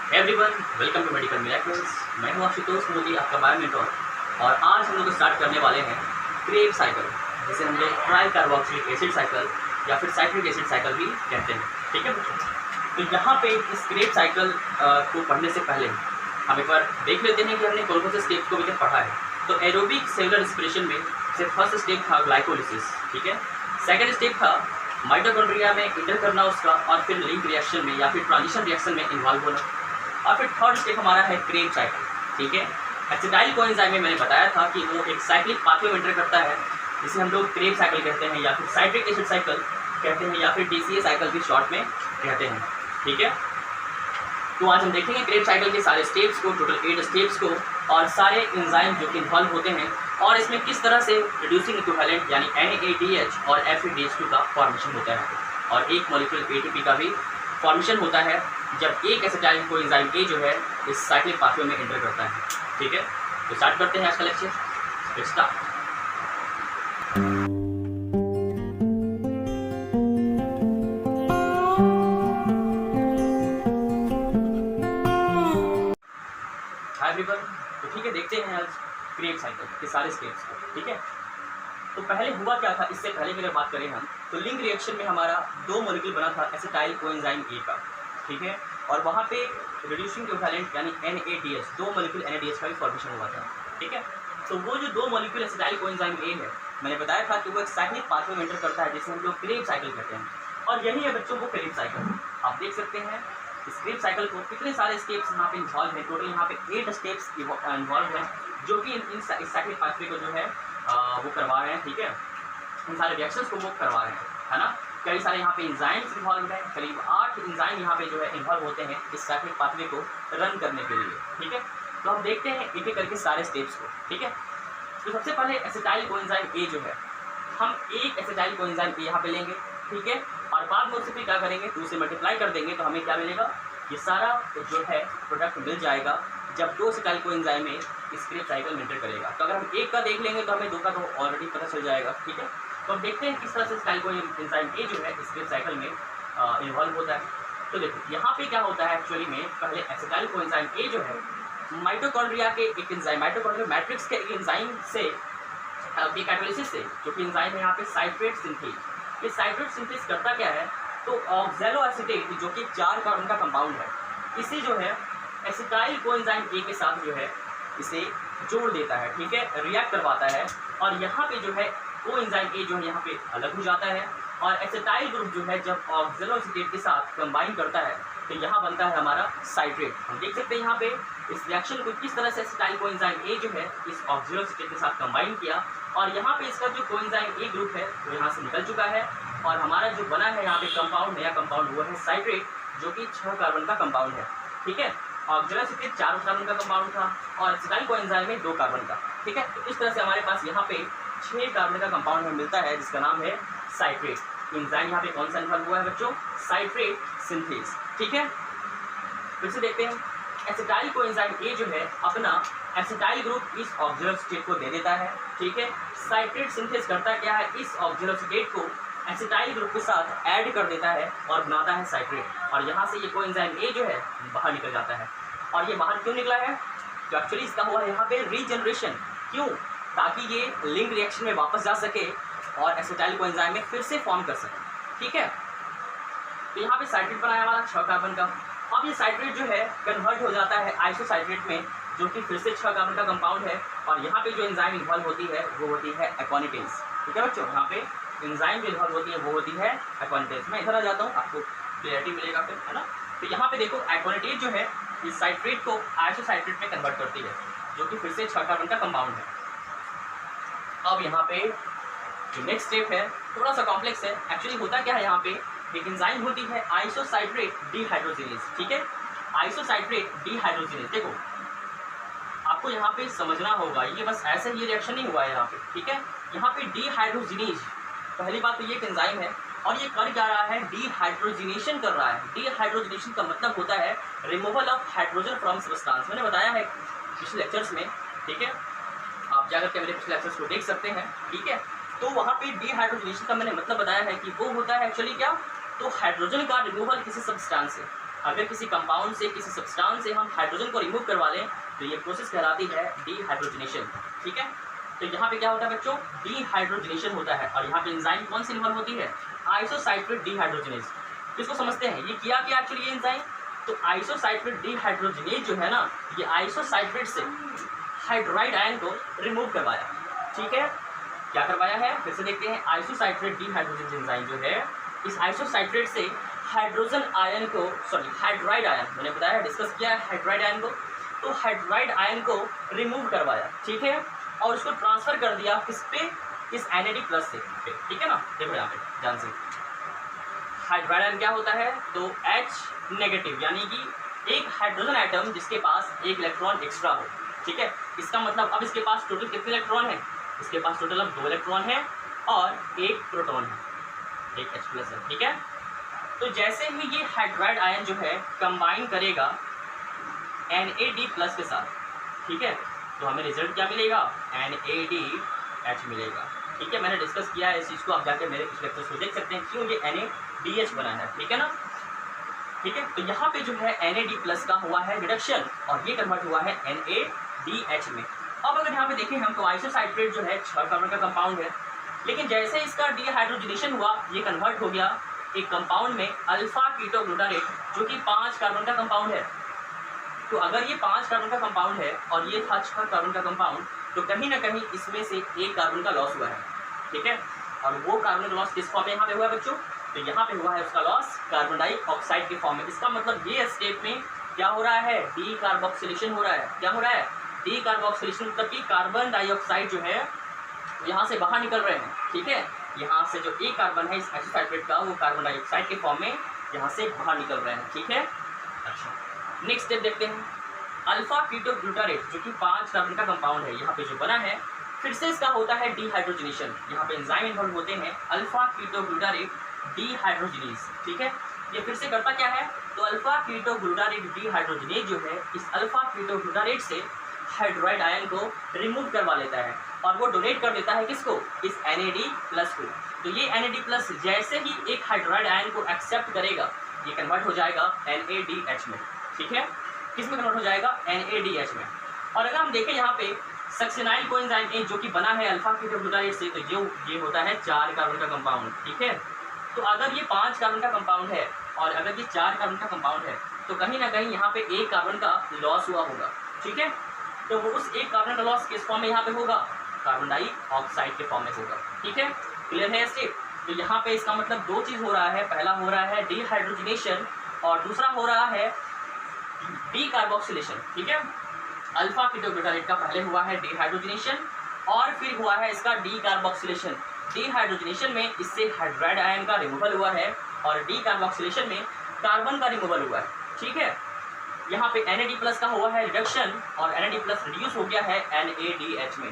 Everyone, welcome to medical miracles. मैं हूं आशुतोष मोदी, आपका बायोमेंटर। और आज हम लोग स्टार्ट करने वाले हैं क्रेब साइकिल, जिसे हम लोग ट्राई कार्बोक्सिलिक एसिड साइकिल या फिर साइक्लिक एसिड साइकिल भी कहते हैं। ठीक है बच्चों, तो यहाँ पे इस क्रेब साइकिल को पढ़ने से पहले हम एक बार देख लेते हैं कि हमने कौन कौन से स्टेप्स को अभी तक पढ़ा है। तो एरोबिक सेलुलर रेस्पिरेशन में से फर्स्ट स्टेप था ग्लाइकोलिसिस, ठीक है। सेकेंड स्टेप था माइटोकॉन्ड्रिया में इंटर करना उसका, और फिर लिंक रिएक्शन में या फिर ट्रांजिशन रिएक्शन में इन्वॉल्व होना। और फिर थर्ड स्टेप हमारा है क्रेब साइकिल, ठीक है। एसिटाइल कोएंजाइम में मैंने बताया था कि वो एक साइक्लिक पाथवे में एंटर करता है, जिसे हम लोग क्रेब साइकिल कहते हैं या फिर साइट्रिक एसिड साइकिल कहते हैं या फिर DCA साइकिल भी शॉर्ट में कहते हैं, ठीक है। तो आज हम देखेंगे क्रेब साइकिल के सारे स्टेप्स को, टोटल 8 स्टेप्स को, और सारे एंजाइम जो कि इन्वॉल्व होते हैं, और इसमें किस तरह से रिड्यूसिंग इक्विवेलेंट यानी NADH और FADH2 का फॉर्मेशन होता है, और एक मॉलिक्यूल ATP का भी फॉर्मेशन होता है जब एक एसिटाइल कोएंजाइम A जो है इस साइक्लिक पाथवे में एंटर करता है, ठीक है। तो स्टार्ट करते हैं आज का लेक्चर। स्टार्ट। हाय एवरीवन, तो ठीक है, देखते हैं आज क्रेब साइकिल के सारे स्टेप्स को, ठीक है। तो पहले हुआ क्या था, इससे पहले की अगर बात करें हम, तो लिंक रिएक्शन में हमारा 2 मॉलिक्यूल बना था एसिटाइल कोएंजाइम A का, ठीक है। और वहाँ पे रिड्यूसिंग इक्विवेलेंट यानी NADH 2 मॉलिक्यूल NADH का भी फॉर्मेशन हुआ था, ठीक है। तो वो जो 2 मॉलिक्यूल एसिटाइल कोएंजाइम A है, मैंने बताया था कि वो एक साइक्लिक पाथवे में एंटर करता है, जिसे हम लोग क्रेब साइकिल कहते हैं। और यही है बच्चों को क्रेब साइकिल। आप देख सकते हैं इस क्रेब साइकिल को कितने सारे स्टेप्स यहाँ पे इन्वॉल्व हैं। टोटल यहाँ पे 8 स्टेप्स इन्वॉल्व हैं, जो कि इस साइक्लिक पाथवे को जो है वो करवा रहे हैं, ठीक है। इन सारे रिएक्शंस को वो करवा रहे हैं, है ना। कई सारे यहाँ पे एंजाइम्स इन्वॉल्व हैं, करीब 8 एंजाइम यहाँ पे जो है इन्वॉल्व होते हैं इस साइक्लिक पाथवे को रन करने के लिए, ठीक है। तो हम देखते हैं एक एक करके सारे स्टेप्स को, ठीक है। तो सबसे पहले एसिटाइल कोएंजाइम A जो है, हम एक एसिटाइल कोएंजाइम A यहाँ पे लेंगे, ठीक है। और बाद में उससे फिर क्या करेंगे, 2 से मल्टीप्लाई कर देंगे, तो हमें क्या मिलेगा, ये सारा जो है प्रोडक्ट मिल जाएगा जब 2 एसिटाइल कोएंजाइम में इस क्रेब साइकिल में एंटर करेगा। तो अगर हम एक का देख लेंगे तो हमें 2 का तो ऑलरेडी पता चल जाएगा, ठीक है। तो हम देखते हैं किस तरह से एसिटाइल कोएंजाइम A जो है इस क्रेब साइकिल में इन्वॉल्व होता है। तो देखो यहाँ पे क्या होता है एक्चुअली में, पहले एसिटाइल कोएंजाइम A जो है माइटोकॉन्ड्रिया के एक एंजाइम, माइटोकॉन्ड्रिया मैट्रिक्स के एक एंजाइम से कैटालिसिस से, जो कि एंजाइम है यहाँ पे साइट्रेट सिंथेज। ये साइट्रेट सिंथेज करता क्या है, तो ऑक्सैलोएसिटेट जो कि 4 कार्बन का कंपाउंड है, इसे जो है एसिटाइल कोएंजाइम A के साथ जो है इसे जोड़ देता है, ठीक है, रिएक्ट करवाता है। और यहाँ पे जो है कोएंजाइम A जो है यहाँ पे अलग हो जाता है, और एसिटाइल ग्रुप जो है जब ऑक्सैलोएसिटेट के साथ कंबाइन करता है तो यहाँ बनता है हमारा साइट्रेट। हम देख सकते हैं यहाँ पे इस रिएक्शन को किस तरह से एसिटाइल कोएंजाइम A जो है इस ऑक्सैलोएसिटेट के साथ कंबाइन किया, और यहाँ पे इसका जो कोएंजाइम A ग्रुप है वो यहाँ से निकल चुका है, और हमारा जो बना है यहाँ पे कंपाउंड, नया कंपाउंड, वो है साइट्रेट, जो कि 6 कार्बन का कंपाउंड है, ठीक है। ऑक्सैलोएसिटेट 4 कार्बन का कंपाउंड था और एसिटाइल कोएंजाइम में 2 कार्बन का, ठीक है। तो इस तरह से हमारे पास यहाँ पे 6 कार्बन का कंपाउंड हमें मिलता है, जिसका नाम है साइट्रेट। एंजाइम यहाँ पे कौन सा इन्वॉल्व हुआ है बच्चों, साइट्रेट सिंथेज, ठीक है। फिर से देखते हैं, एसिटाइल कोएंजाइम A जो है अपना एसिटाइल ग्रुप इस ऑक्सैलोएसिटेट को दे देता है, ठीक है। साइट्रेट सिंथेज करता क्या है, इस ऑक्सैलोएसिटेट को एसिटाइल ग्रुप के साथ ऐड कर देता है और बनाता है साइट्रेट, और यहाँ से ये कोएंजाइम A जो है बाहर निकल जाता है। और ये बाहर क्यों निकला है, तो एक्चुअली इसका हुआ यहाँ पे रीजनरेशन, क्यों, ताकि ये लिंक रिएक्शन में वापस जा सके और एसिटाइल कोएंजाइम में फिर से फॉर्म कर सके, ठीक है। तो यहाँ पे साइट्रेट बनाया हमारा 6 कार्बन का। अब ये साइट्रेट जो है कन्वर्ट हो जाता है आइसोसाइट्रेट में, जो कि फिर से 6 कार्बन का कंपाउंड है, और यहाँ पे जो एंजाइम इन्वॉल्व होती है वो होती है एकोनिटेज, ठीक है बच्चों। यहाँ पे एंजाइम जो इन्वॉल्व होती है वो होती है एकोनिटेज। मैं इधर आ जाता हूँ, आपको क्लियरिटी मिलेगा फिर, है ना। तो यहाँ पे देखो एकोनिटेज जो है इस साइट्रेट को आइसोसाइट्रेट में कन्वर्ट करती है, जो कि फिर से 6 कार्बन का कंपाउंड है। अब यहाँ पे जो नेक्स्ट स्टेप है थोड़ा सा कॉम्प्लेक्स है। एक्चुअली होता क्या है, यहाँ पे एक एंजाइम होती है आइसोसाइट्रेट डिहाइड्रोजिनेज, ठीक है। आइसोसाइट्रेट डिहाइड्रोजिनेज, देखो आपको यहाँ पे समझना होगा, ये बस ऐसे ही रिएक्शन नहीं हुआ है यहाँ पे, ठीक है। यहाँ पे डिहाइड्रोजिनेज, पहली बात तो ये एक एंजाइम है, और ये कर क्या रहा है, डिहाइड्रोजिनेशन कर रहा है। डिहाइड्रोजिनेशन का मतलब होता है removal of hydrogen from substance. मैंने बताया है पिछले लेक्चर्स में, ठीक है, आप जाकर के मेरे पिछले लेक्चर्स को देख सकते हैं, ठीक है। तो वहाँ पे डिहाइड्रोजिनेशन का मैंने मतलब बताया है कि वो होता है एक्चुअली क्या, तो हाइड्रोजन का रिमूवल किसी सब्सटेंस से, अगर किसी कंपाउंड से, किसी सब्सटेंस से हम हाइड्रोजन को रिमूव करवा लें तो ये प्रोसेस कहलाती है डीहाइड्रोजनेशन। ठीक है, तो यहाँ पे क्या होता है बच्चों, डीहाइड्रोजनेशन होता है। और यहाँ पे एंजाइम कौन सी इन्वॉल्व होती है, आइसोसाइक्लेट डीहाइड्रोजनेज। इसको समझते हैं ये किया क्या एक्चुअली ये एंजाइम, तो आइसोसाइक्लेट डीहाइड्रोजनेज जो है ना, ये आइसोसाइक्लेट से हाइड्राइड आयन को रिमूव करवाया। ठीक है, क्या करवाया है, फिर से देखते हैं। आइसोसाइक्लेट डीहाइड्रोजनेज एंजाइम जो है, इस आइसोसाइक्लेट से हाइड्रोजन आयन को, सॉरी हाइड्राइड आयन, मैंने बताया डिस्कस किया है हाइड्राइड आयन को, तो हाइड्राइड आयन को रिमूव करवाया। ठीक है, और उसको ट्रांसफर कर दिया किस पे, इस NAD+ से। ठीक है ना, देखो यहाँ पे ध्यान से, हाइड्राइड आयन क्या होता है, तो H- यानी कि एक हाइड्रोजन एटम जिसके पास एक इलेक्ट्रॉन एक्स्ट्रा हो। ठीक है, इसका मतलब अब इसके पास टोटल कितने इलेक्ट्रॉन है, इसके पास टोटल अब 2 इलेक्ट्रॉन है और एक प्रोटॉन है, एक H+ है। ठीक है, तो जैसे ही ये हाइड्राइड आयन जो है कंबाइन करेगा NAD+ के साथ, ठीक है, तो हमें रिजल्ट क्या मिलेगा, NADH मिलेगा। ठीक है, मैंने डिस्कस किया है इस चीज़ को, आप जाके मेरे कुछ लेक्चर्स को देख सकते हैं क्यों ये NADH बना है। ठीक है ना, ठीक है, तो यहाँ पे जो है NAD+ का हुआ है रिडक्शन और ये कन्वर्ट हुआ है NADH में। अब अगर यहाँ पे देखें हम, तो आइसोसाइक्लेट जो है 6 कार्बन का कंपाउंड है, लेकिन जैसे इसका डीहाइड्रोजनेशन हुआ, ये कन्वर्ट हो गया एक कंपाउंड में अल्फा कीटोग्लूटारेट, जो कि 5 कार्बन का कंपाउंड है। तो अगर ये 5 कार्बन का कंपाउंड है और ये था 6 कार्बन का कंपाउंड, तो कहीं ना कहीं इसमें से एक कार्बन का लॉस हुआ है। ठीक है, और वो कार्बन लॉस किस फॉर्म में यहाँ पे हुआ है बच्चों, तो यहाँ पे हुआ है उसका लॉस कार्बन डाइऑक्साइड के फॉर्म में। इसका मतलब ये स्टेप में क्या हो रहा है, डी कार्बोक्सिलेशन हो रहा है। क्या हो रहा है, डी कार्बोक्सिलेशन, मतलब कि कार्बन डाइऑक्साइड जो है यहाँ से बाहर निकल रहे हैं। ठीक है, यहाँ से जो एक कार्बन है इस आइसोसाइक्लेट का, वो कार्बन डाइऑक्साइड के फॉर्म में यहाँ से बाहर निकल रहे हैं। ठीक है, अच्छा नेक्स्ट स्टेप देखते हैं, अल्फा कीटोग्लूटारेट जो कि 5 कार्बन का कंपाउंड है, यहाँ पे जो बना है, फिर से इसका होता है डीहाइड्रोजनेशन। यहाँ पे एंजाइम इन्वॉल्व होते हैं अल्फा कीटोग्लूटारेट डीहाइड्रोजनेज। ठीक है, ये फिर से करता क्या है, तो अल्फा कीटोग्लूटारेट डीहाइड्रोजनेज जो है, इस अल्फा कीटोग्लूटारेट से हाइड्राइड आयन को रिमूव करवा लेता है और वो डोनेट कर देता है किसको, इस NAD+ को। तो ये NAD+ जैसे ही एक हाइड्राइड आयन को एक्सेप्ट करेगा, ये कन्वर्ट हो जाएगा NADH में। ठीक है, किस में कन्वर्ट हो जाएगा, NADH में। और अगर हम देखें यहाँ पे सक्सिनाइल कोएंजाइम A जो कि बना है अल्फा कीटोग्लूटारेट से, तो ये होता है 4 कार्बन का कंपाउंड। ठीक है, तो अगर ये 5 कार्बन का कंपाउंड है और अगर ये 4 कार्बन का कंपाउंड है, तो कहीं ना कहीं यहाँ पे एक कार्बन का लॉस हुआ होगा। ठीक है, तो वो उस एक कार्बन का लॉस किस फॉर्म में यहाँ पे होगा, कार्बन डाइऑक्साइड के फॉर्म में होगा। ठीक है, क्लियर है स्टेप। तो यहाँ पे इसका मतलब 2 चीज़ हो रहा है, पहला हो रहा है डीहाइड्रोजनेशन और दूसरा हो रहा है डीकार्बोक्सिलेशन। ठीक है, अल्फा कीटोग्लूटारेट का पहले हुआ है डीहाइड्रोजनेशन और फिर हुआ है इसका डीकार्बोक्सिलेशन। डीहाइड्रोजनेशन में इससे हाइड्राइड आयन का रिमूवल हुआ है और डीकार्बोक्सिलेशन में कार्बन का रिमूवल हुआ है। ठीक है, यहाँ पे NAD+ का हुआ है रिडक्शन और NAD+ रिड्यूस हो गया है NADH में।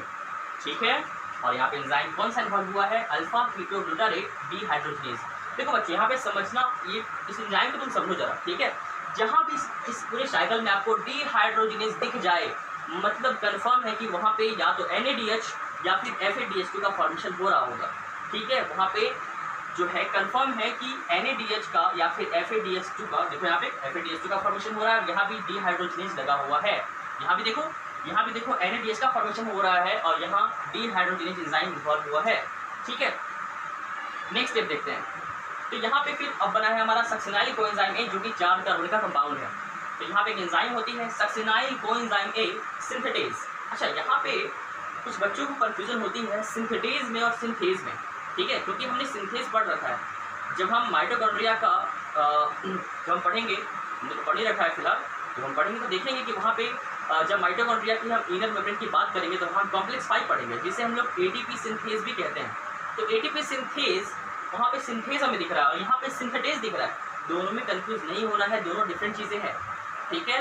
ठीक है, और यहाँ पे एंजाइम कौन सा इन्वॉल्व हुआ है, अल्फा कीटोग्लूटारेट डीहाइड्रोजनेज। देखो बच्चे यहाँ पे समझना, ये इस एंजाइम को तुम समझो जरा। ठीक है, जहाँ भी इस पूरे साइकिल में आपको डीहाइड्रोजनेज दिख जाए, मतलब कंफर्म है कि वहाँ पे या तो NADH या फिर FADH2 का फॉर्मेशन हो रहा होगा। ठीक है, वहाँ पे जो है कंफर्म है कि NADH का या फिर FADH2 का, देखो यहाँ पे FADH2 का फॉर्मेशन हो रहा है, यहाँ भी डीहाइड्रोजनेज लगा हुआ है। यहाँ भी देखो NADH का फॉर्मेशन हो रहा है और यहाँ डीहाइड्रोजनेज एंजाइम इन्वॉल्व हुआ है। ठीक है, नेक्स्ट स्टेप देखते हैं। तो यहाँ पे फिर अब बना है हमारा सक्सिनाइल कोएंजाइम A जो कि 4 कार्बन का कंपाउंड है। तो यहाँ पे एक एंजाइम होती है सक्सिनाइल कोएंजाइम A सिंथेटेज। अच्छा, यहाँ पे कुछ बच्चों को कंफ्यूजन होती है सिंथेटेज में और सिंथेज में। ठीक है, क्योंकि हमने सिंथेज पढ़ रखा है। जब हम माइटोकॉन्ड्रिया का जब हम पढ़ेंगे, हमने तो पढ़ ही रखा है फिलहाल, जब हम पढ़ेंगे तो देखेंगे कि वहाँ पे जब माइटोकॉन्ड्रिया की हम इनर मेम्ब्रेन की बात करेंगे तो हम कॉम्प्लेक्स 5 पढ़ेंगे, जिसे हम लोग ATP सिंथेज भी कहते हैं। तो ATP सिंथेज, वहाँ पे सिंथेज हमें दिख रहा है और यहाँ पे सिंथेटेज दिख रहा है। दोनों में कंफ्यूज नहीं होना है, दोनों डिफरेंट चीज़ें हैं। ठीक है,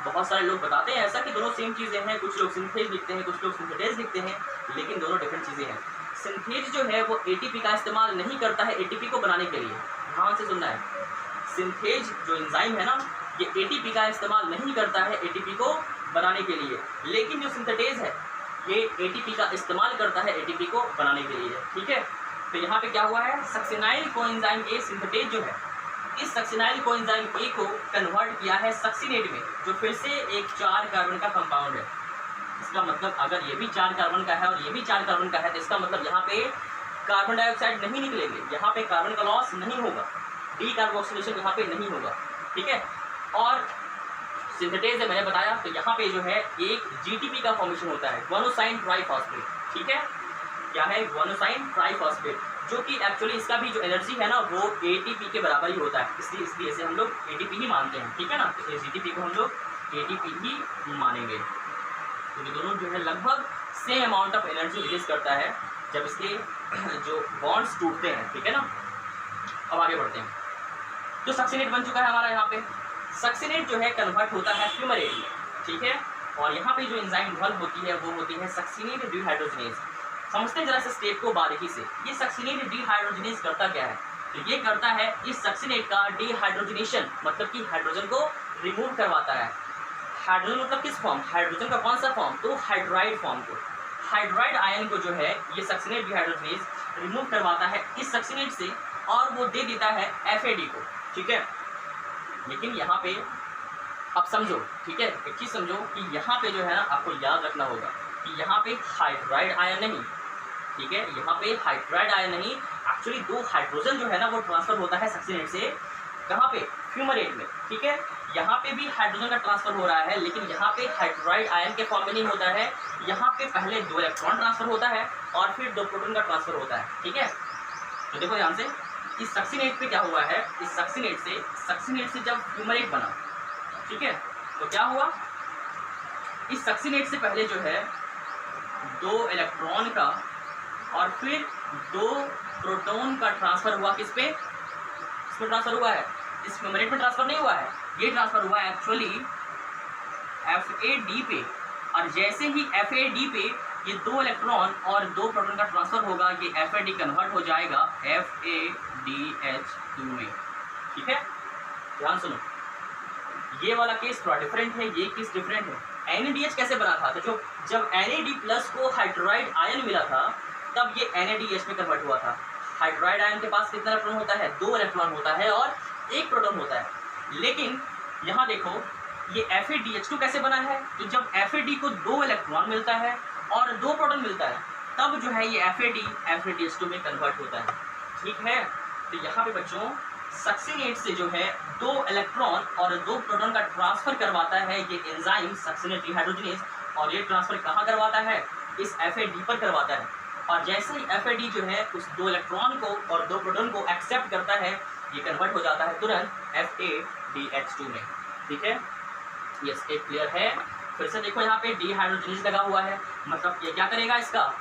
बहुत सारे लोग बताते हैं ऐसा कि दोनों सेम चीज़ें हैं, कुछ लोग सिंथेज लिखते हैं, कुछ लोग सिंथेटेज लिखते हैं, लेकिन दोनों डिफरेंट चीज़ें हैं। सिंथेज जो है वो ATP का इस्तेमाल नहीं करता है ATP को बनाने के लिए, ध्यान से सुनना है। सिंथेज जो एंजाइम है ना, ये ATP का इस्तेमाल नहीं करता है ATP को बनाने के लिए, लेकिन जो सिंथेटेज है ये ATP का इस्तेमाल करता है ATP को बनाने के लिए। ठीक है, तो यहाँ पे क्या हुआ है, सक्सिनाइल कोएंजाइम A सिंथेटेज जो है इस सक्सिनाइल कोएंजाइम ए को कन्वर्ट किया है सक्सिनेट में, जो फिर से एक 4 कार्बन का कंपाउंड है। इसका मतलब अगर ये भी 4 कार्बन का है और ये भी 4 कार्बन का है तो इसका मतलब यहाँ पे कार्बन डाइऑक्साइड नहीं निकलेंगे, यहाँ पे कार्बन का लॉस नहीं होगा, डी कार्बोक्सिलेशन यहाँ पे नहीं होगा, ठीक है। और सिंथेटेज है मैंने बताया, तो यहाँ पे जो है एक जीटीपी का फॉर्मेशन होता है, गुआनोसाइन ट्राइफॉस्फेट, ठीक है। क्या है? गुआनोसाइन ट्राइफॉस्फेट, जो कि एक्चुअली इसका भी जो एनर्जी है ना वो एटीपी के बराबर ही होता है, इसलिए इसे हम लोग एटीपी ही मानते हैं, ठीक है ना। तो जीटीपी को हम लोग एटीपी ही मानेंगे, क्योंकि तो दोनों जो है लगभग same amount of energy release करता है जब इसके जो बॉन्ड्स टूटते हैं, ठीक है ना। अब आगे बढ़ते हैं। तो सक्सिनेट बन चुका है हमारा, यहाँ पे सक्सिनेट जो है कन्वर्ट होता है फ्यूमरेट में, ठीक है। और यहाँ पे जो एंजाइम इन्वॉल्व होती है वो होती है सक्सिनेट डिहाइड्रोजनेज। समझते हैं जरा से स्टेप को बारीकी से। ये सक्सिनेट डिहाइड्रोजनेज करता क्या है? तो ये करता है इस सक्सिनेट का डिहाइड्रोजनेशन, मतलब कि हाइड्रोजन को रिमूव करवाता है। हाइड्रोजन मतलब किस फॉर्म? हाइड्रोजन का कौन सा फॉर्म? तो हाइड्राइड फॉर्म को, हाइड्राइड आयन को जो है ये सक्सिनेट डिहाइड्रोजनेज रिमूव करवाता है इस सक्सिनेट से, और वो दे देता है FAD को, ठीक है। लेकिन यहाँ पे अब समझो, ठीक है, एक चीज़ समझो कि यहाँ पे जो है ना आपको याद रखना होगा कि यहाँ पे हाइड्राइड आयन नहीं, ठीक है, यहाँ पे हाइड्राइड आयन नहीं, एक्चुअली 2 हाइड्रोजन जो है ना वो ट्रांसफर होता है सक्सिनेट से कहाँ पे? फ्यूमरेट में, ठीक है। यहाँ पे भी हाइड्रोजन का ट्रांसफर हो रहा है, लेकिन यहाँ पे हाइड्राइड आयन के फॉर्म में नहीं होता है। यहाँ पे पहले 2 इलेक्ट्रॉन ट्रांसफर होता है और फिर 2 प्रोटॉन का ट्रांसफर होता है, ठीक है। तो देखो ध्यान से, इस सक्सिनेट पे क्या हुआ है, इस सक्सिनेट से जब फ्यूमरेट बना, ठीक है, तो क्या हुआ, इस सक्सिनेट से पहले जो है 2 इलेक्ट्रॉन का और फिर 2 प्रोटॉन का ट्रांसफर हुआ, किस पे? इस पर ट्रांसफर हुआ है, इस फ्यूमरेट में ट्रांसफर नहीं हुआ है, ये ट्रांसफर हुआ है एक्चुअली FAD पे। और जैसे ही FAD पे ये 2 इलेक्ट्रॉन और 2 प्रोटॉन का ट्रांसफर होगा, ये FAD कन्वर्ट हो जाएगा FADH2 में, ठीक है। ध्यान सुनो, ये वाला केस थोड़ा डिफरेंट है, ये केस डिफरेंट है। NADH कैसे बना था? तो जब NAD+ को हाइड्राइड आयन मिला था तब ये NADH में कन्वर्ट हुआ था। हाइड्राइड आयन के पास कितना इलेक्ट्रॉन होता है? 2 इलेक्ट्रॉन होता है और 1 प्रोटॉन होता है। लेकिन यहाँ देखो ये FADH2 कैसे बना है? तो जब FAD को 2 इलेक्ट्रॉन मिलता है और 2 प्रोटॉन मिलता है तब जो है ये FADH2 में कन्वर्ट होता है, ठीक है। तो यहाँ पे बच्चों सक्सिनेट से जो है 2 इलेक्ट्रॉन और 2 प्रोटॉन का ट्रांसफर करवाता है ये एंजाइम सक्सिनेट डिहाइड्रोजनेज, और ये ट्रांसफर कहाँ करवाता है? इस FAD पर करवाता है। और जैसे ही FAD जो है उस 2 इलेक्ट्रॉन को और 2 प्रोटॉन को एक्सेप्ट करता है, ये कन्वर्ट हो जाता है तुरंत FADH2 में, ठीक है। ये स्टेप क्लियर है? फिर से देखो यहाँ पे डिहाइड्रोजनेज लगा हुआ है, मतलब ये क्या करेगा? इसका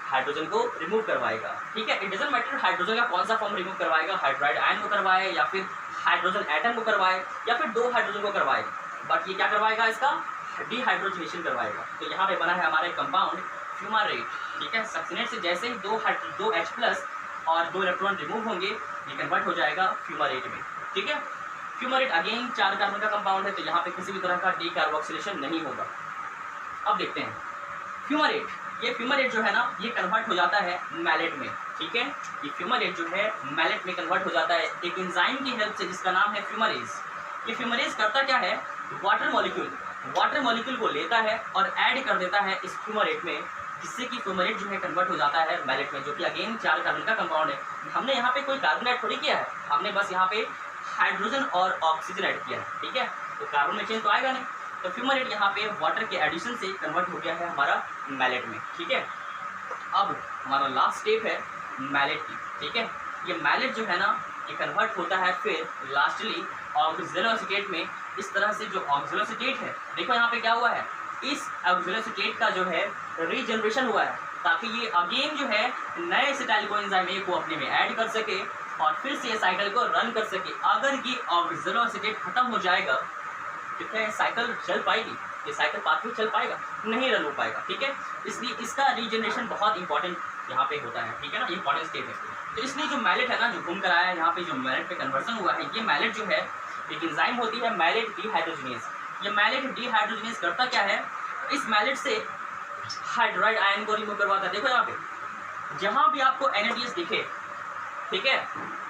हाइड्रोजन को रिमूव करवाएगा, ठीक है। इट डजंट मैटर हाइड्रोजन का कौन सा फॉर्म रिमूव करवाएगा, हाइड्राइड आयन को करवाए या फिर हाइड्रोजन एटम को करवाए या फिर 2 हाइड्रोजन को करवाए, बट ये क्या करवाएगा? इसका डिहाइड्रोजनेशन करवाएगा। तो यहाँ पे बना है हमारे कंपाउंड फ्यूमरेट, ठीक है। सक्सिनेट से जैसे ही 2 H+ और 2 इलेक्ट्रॉन रिमूव होंगे, ये कन्वर्ट हो जाएगा फ्यूमरेट में, ठीक है। फ्यूमरेट अगेन 4 कार्बन का कंपाउंड है, तो यहाँ पे किसी भी तरह का डीकार्बोक्सिलेशन नहीं होगा। अब देखते हैं फ्यूमरेट, ये फ्यूमरेट जो है ना ये कन्वर्ट हो जाता है मैलेट में, ठीक है। ये फ्यूमरेट जो है मैलेट में कन्वर्ट हो जाता है एक एंजाइम की हेल्प से जिसका नाम है फ्यूमरेज। ये फ्यूमरेज करता क्या है? वाटर मॉलिक्यूल को लेता है और ऐड कर देता है इस फ्यूमरेट में, जिससे कि फ्यूमरेट जो है कन्वर्ट हो जाता है मैलेट में, जो कि अगेन 4 कार्बन का कंपाउंड है। हमने यहाँ पे कोई कार्बन ऐड थोड़ी किया है, हमने बस यहाँ पे हाइड्रोजन और ऑक्सीजन ऐड किया है, ठीक है। तो कार्बन में चेंज तो आएगा नहीं, तो फ्यूमरेट यहाँ पे वाटर के एडिशन से कन्वर्ट हो गया है हमारा मैलेट में, ठीक है। अब हमारा लास्ट स्टेप है मैलेट की, ठीक है। ये मैलेट जो है ना ये कन्वर्ट होता है फिर लास्टली ऑक्सिलोएसिटेट में। इस तरह से जो ऑक्सिलोएसिटेट है, देखो यहाँ पे क्या हुआ है, इस ऑक्सिलोएसिटेट का जो है रीजनरेशन हुआ है, ताकि ये अगेन जो है नए एसिटाइल कोएंजाइम ए को अपने में ऐड कर सके और फिर से ये साइकिल को रन कर सके। अगर ये ऑक्सिलोएसिटेट खत्म हो जाएगा तो क्या साइकिल चल पाएगी? ये साइकिल पाथवे चल पाएगा? नहीं रन हो पाएगा, ठीक है। इसलिए इसका रीजनरेशन बहुत इंपॉर्टेंट यहाँ पे होता है, ठीक है ना, इंपॉर्टेंट स्टेप है। तो इसलिए जो मैलेट है ना जो घूम कर आया है यहाँ पे, जो मैलेट पे कन्वर्सन हुआ है, ये मैलेट जो है एक एंजाइम होती है मैलेट डिहाइड्रोजनेज। ये मैलेट डिहाइड्रोजनेज करता क्या है? इस मैलेट से हाइड्राइड आयन को रिमूव करवाता है। देखो यहाँ पे जहाँ भी आपको NADH दिखे, ठीक है,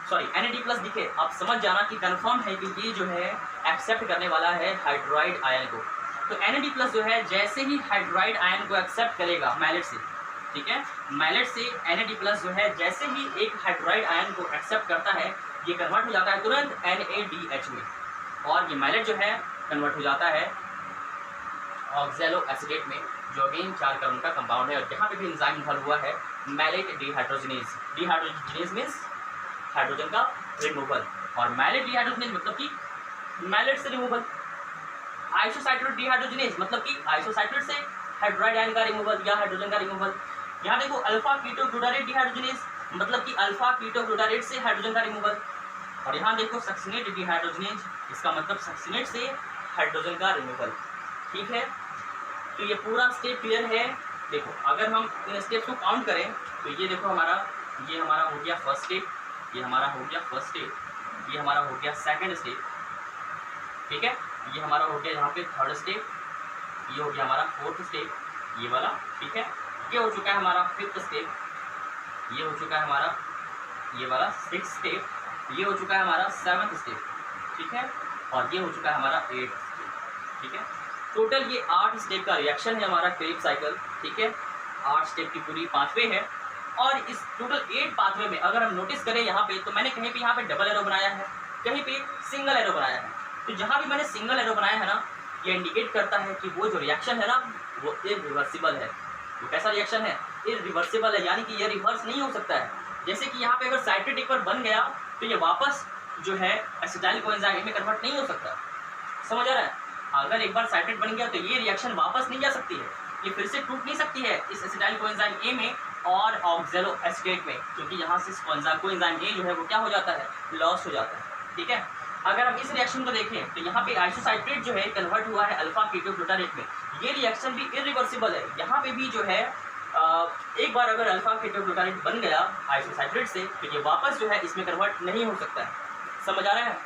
सॉरी Na+ दिखे, आप समझ जाना कि कंफर्म है कि ये जो है एक्सेप्ट करने वाला है हाइड्राइड आयन को। तो Na+ जो है जैसे ही हाइड्राइड आयन को एक्सेप्ट करेगा मैलेट से, ठीक है, मैलेट से Na+ जो है जैसे ही एक हाइड्राइड आयन को एक्सेप्ट करता है, ये कन्वर्ट हो जाता है तुरंत NaDH में, और ये मैलेट जो है कन्वर्ट हो जाता है ऑक्सैलो एसिडेट में, जो अगेन 4 कार्बन का कंपाउंड है। और यहाँ पे भी एंजाइम इन्वॉल्व हुआ है malate dehydrogenase. Dehydrogenase means hydrogen का रिमूवल, और मैलेट डिहाइड्रोजनेज मतलब कि मैलेट से रिमूवल। आइसोसाइक्लेट डिहाइड्रोजनेज मतलब कि आइसोसाइक्लेट से हाइड्राइड आयन का रिमूवल या हाइड्रोजन का रिमूवल। यहाँ देखो अल्फा कीटो ग्लूटारेट डिहाइड्रोजनेज मतलब कि अल्फा कीटो ग्लूटारेट से हाइड्रोजन का रिमूवल। और यहाँ देखो सक्सिनेट डिहाइड्रोजनेज, इसका मतलब सक्सिनेट से हाइड्रोजन का रिमूवल। ठीक है, तो ये पूरा स्टेप क्लियर है। देखो अगर हम इन स्टेप्स को काउंट करें तो ये देखो ये हमारा हो गया फर्स्ट स्टेप, ये हमारा हो गया फर्स्ट स्टेप, ये हमारा हो गया सेकंड स्टेप, ठीक है, ये हमारा हो गया यहाँ पे थर्ड स्टेप, ये हो गया हमारा फोर्थ स्टेप, ये वाला, ठीक है, ये हो चुका है हमारा फिफ्थ स्टेप, ये हो चुका है हमारा ये वाला सिक्स्थ स्टेप, ये हो चुका है हमारा सेवन्थ स्टेप, ठीक है, और ये हो चुका है हमारा एट्थ स्टेप। ठीक है, टोटल ये 8 स्टेप का रिएक्शन है हमारा क्रेब साइकिल। ठीक है, 8 स्टेप की पूरी पाथवे है, और इस टोटल 8 पाथवे में अगर हम नोटिस करें यहाँ पे, तो मैंने कहीं पे यहाँ पे डबल एरो बनाया है, कहीं पे सिंगल एरो बनाया है। तो जहाँ भी मैंने सिंगल एरो बनाया है ना, ये इंडिकेट करता है कि वो जो रिएक्शन है ना वो इरिवर्सिबल है। वो कैसा रिएक्शन है? इरिवर्सिबल है, यानी कि ये रिवर्स नहीं हो सकता है। जैसे कि यहाँ पे अगर साइट्रेट एक बार बन गया तो ये वापस जो है एसिटाइल कोएंजाइम में कन्वर्ट नहीं हो सकता। समझ आ रहा है? अगर एक बार साइट्रेट बन गया तो ये रिएक्शन वापस नहीं जा सकती है, ये फिर से टूट नहीं सकती है इस एसिटाइल कोएंजाइम ए में और ऑक्सैलो एसिटेट में, क्योंकि यहाँ से कोएंजाइम ए जो है वो क्या हो जाता है? लॉस हो जाता है। ठीक है, अगर हम इस रिएक्शन को देखें तो यहाँ पे आइसोसाइट्रेट जो है कन्वर्ट हुआ है अल्फा कीटो ग्लूटारेट में, ये रिएक्शन भी इरिवर्सिबल है। यहाँ पे भी जो है एक बार अगर अल्फा कीटो ग्लूटारेट बन गया आइसोसाइट्रेट से तो ये वापस जो है इसमें कन्वर्ट नहीं हो सकता है। समझ आ रहा है?